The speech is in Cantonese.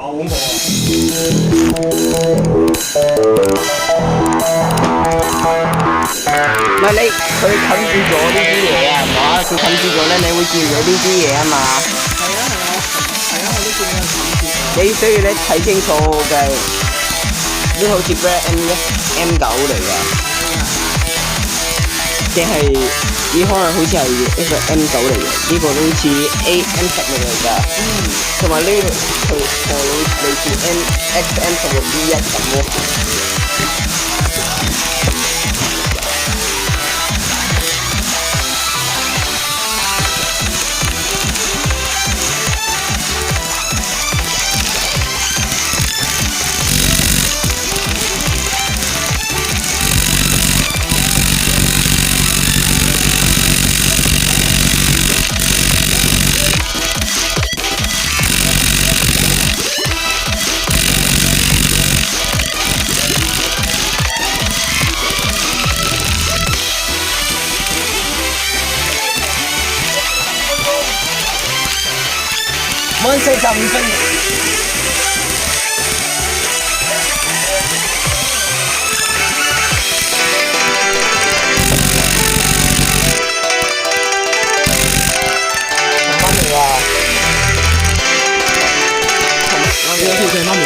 好恐怖啊！唔係你佢冚住咗呢啲嘢啊，係嘛？佢冚住咗咧，你會見到呢啲嘢啊嘛。係啊，我都見到有冚住。你所以咧睇清楚嘅，呢好似 Brad M9嚟㗎，定係呢可能好似係一個 M9嚟嘅，呢個都好似 AM10嚟㗎。同埋呢個佢類似 XM 同個 B1咁咯。晚45分。我哋呢個先係媽咪。